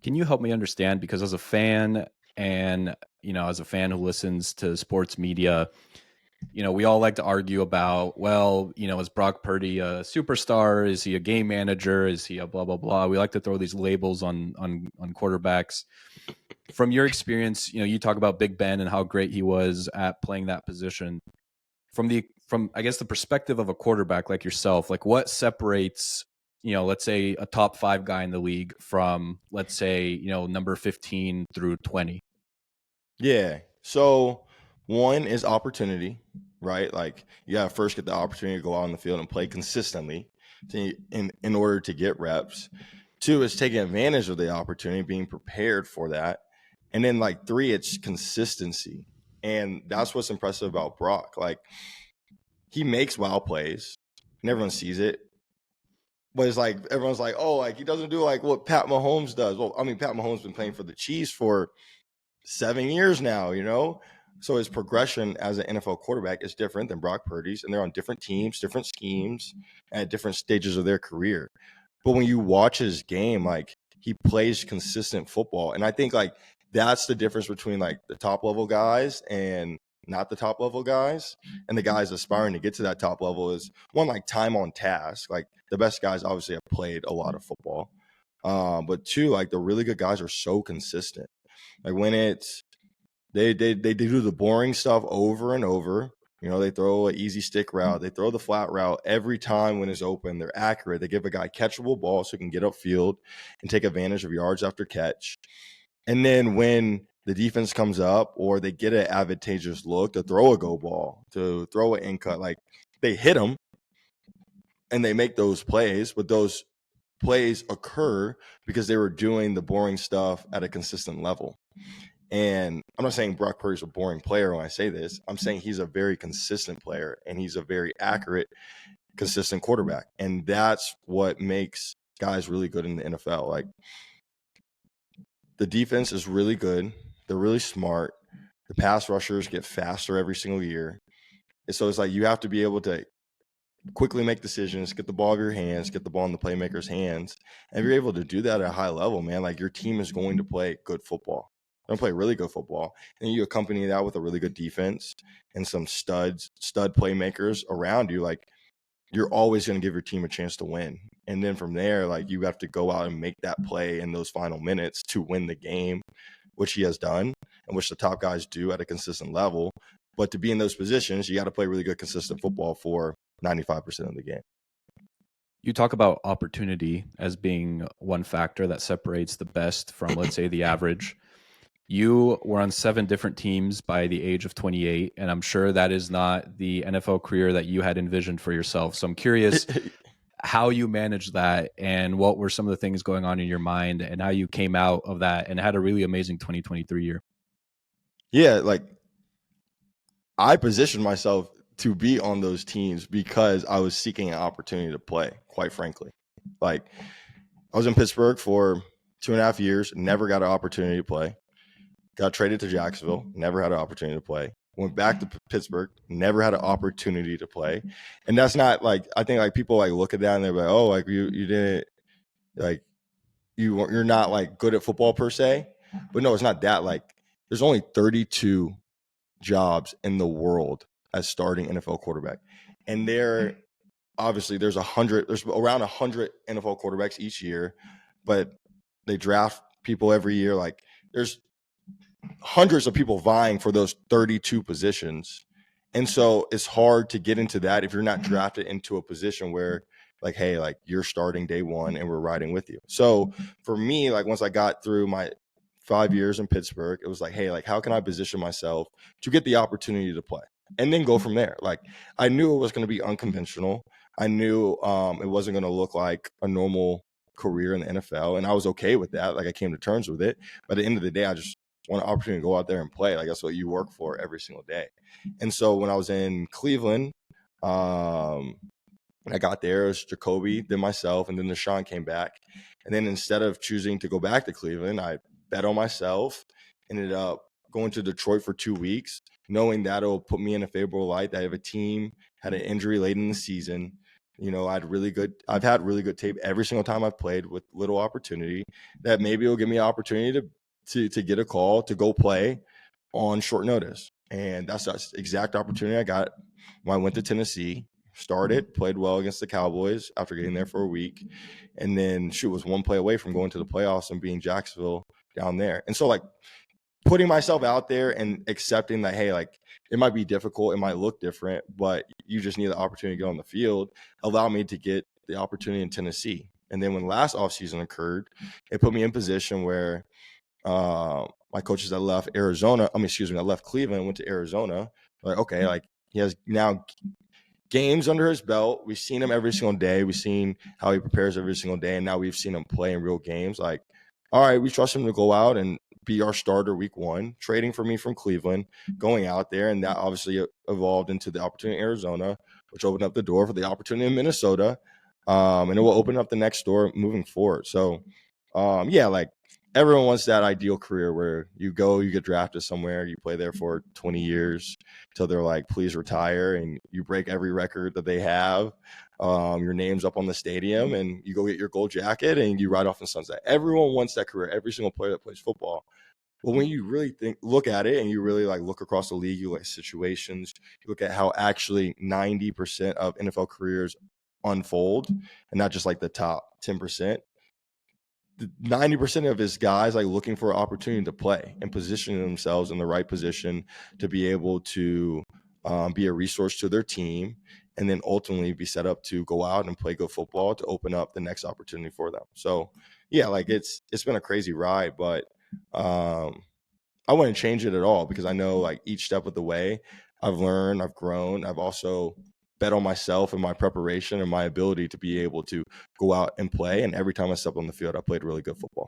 Can you help me understand? Because as a fan and, as a fan who listens to sports media, we all like to argue about, well, is Brock Purdy a superstar? Is he a game manager? Is he a blah, blah, blah? We like to throw these labels on quarterbacks. From your experience, you talk about Big Ben and how great he was at playing that position. From I guess the perspective of a quarterback like yourself, like what separates, let's say a top 5 guy in the league from, let's say, number 15 through 20? Yeah. So one is opportunity, right? Like you gotta first get the opportunity to go out on the field and play consistently in order to get reps. Two is taking advantage of the opportunity, being prepared for that. And then like three, it's consistency. And that's what's impressive about Brock. Like he makes wild plays and everyone sees it. But it's like everyone's like, oh, like he doesn't do like what Pat Mahomes does. Well, I mean, Pat Mahomes been playing for the Chiefs for 7 years now, you know? So his progression as an NFL quarterback is different than Brock Purdy's, and they're on different teams, different schemes, at different stages of their career. But when you watch his game, like he plays consistent football. And I think like that's the difference between like the top level guys and not the top level guys. And the guys aspiring to get to that top level is one, like time on task. Like the best guys obviously have played a lot of football. But two, like the really good guys are so consistent. Like when it's they do the boring stuff over and over. You know, they throw an easy stick route, they throw the flat route every time when it's open. They're accurate. They give a guy catchable ball so he can get upfield and take advantage of yards after catch. And then when the defense comes up or they get an advantageous look to throw a go ball, to throw an in cut, like they hit them and they make those plays, but those plays occur because they were doing the boring stuff at a consistent level. And I'm not saying Brock Purdy's a boring player when I say this. I'm saying he's a very consistent player and he's a very accurate, consistent quarterback. And that's what makes guys really good in the NFL. Like the defense is really good. They're really smart. The pass rushers get faster every single year. And so it's like you have to be able to quickly make decisions, get the ball out of your hands, get the ball in the playmaker's hands. And if you're able to do that at a high level, man, like your team is going to play good football. They're going to play really good football. And you accompany that with a really good defense and some stud playmakers around you. Like you're always going to give your team a chance to win. And then from there, like you have to go out and make that play in those final minutes to win the game, which he has done and which the top guys do at a consistent level. But to be in those positions, you got to play really good, consistent football for 95% of the game. You talk about opportunity as being one factor that separates the best from, let's say, the average. You were on 7 different teams by the age of 28, and I'm sure that is not the NFL career that you had envisioned for yourself. So I'm curious how you managed that and what were some of the things going on in your mind and how you came out of that and had a really amazing 2023 year. Yeah, like I positioned myself to be on those teams because I was seeking an opportunity to play, quite frankly. Like I was in Pittsburgh for 2.5 years, never got an opportunity to play. Got traded to Jacksonville, never had an opportunity to play. Went back to Pittsburgh, never had an opportunity to play. And that's not like, I think like people like look at that and they're like, oh, like you didn't like you're not like good at football per se. But no, it's not that. Like there's only 32 jobs in the world as starting NFL quarterback. And there obviously there's around 100 NFL quarterbacks each year, but they draft people every year. Like there's hundreds of people vying for those 32 positions. And so it's hard to get into that if you're not drafted into a position where like, hey, like you're starting day one and we're riding with you. So for me, like once I got through my 5 years in Pittsburgh, it was like, hey, like how can I position myself to get the opportunity to play and then go from there? Like I knew it was going to be unconventional. I knew it wasn't going to look like a normal career in the NFL. And I was okay with that. Like I came to terms with it. But at the end of the day, I just want an opportunity to go out there and play. Like that's what you work for every single day. And so when I was in Cleveland, when I got there, it was Jacoby, then myself, and then Deshaun came back. And then instead of choosing to go back to Cleveland, I bet on myself, ended up going to Detroit for 2 weeks, knowing that'll put me in a favorable light. That I have a team, had an injury late in the season, You know, I've had really good tape every single time I've played with little opportunity that maybe it'll give me an opportunity to get a call to go play on short notice. And that's the exact opportunity I got when I went to Tennessee. Started, played well against the Cowboys after getting there for a week. And then was one play away from going to the playoffs and being Jacksonville down there. And so like putting myself out there and accepting that, hey, like it might be difficult, it might look different, but you just need the opportunity to get on the field, allowed me to get the opportunity in Tennessee. And then when last offseason occurred, it put me in position where my coaches that left that left Cleveland, went to Arizona. Like, okay, like he has now games under his belt. We've seen him every single day. We've seen how he prepares every single day. And now we've seen him play in real games. Like, all right, we trust him to go out and be our starter week one, trading for me from Cleveland, going out there. And that obviously evolved into the opportunity in Arizona, which opened up the door for the opportunity in Minnesota. And it will open up the next door moving forward. So, like everyone wants that ideal career where you get drafted somewhere, you play there for 20 years till they're like, please retire, and you break every record that they have. Your name's up on the stadium, and you go get your gold jacket, and you ride off in sunset. Everyone wants that career. Every single player that plays football. But when you really look at it, and you really like look across the league, you look at situations, you look at how actually 90% of NFL careers unfold, and not just like the top 10%. 90% of his guys like looking for an opportunity to play and positioning themselves in the right position to be able to be a resource to their team, and then ultimately be set up to go out and play good football to open up the next opportunity for them. So yeah, like it's been a crazy ride, but I wouldn't change it at all, because I know like each step of the way I've learned, I've grown, I've also bet on myself and my preparation and my ability to be able to go out and play. And every time I stepped on the field, I played really good football.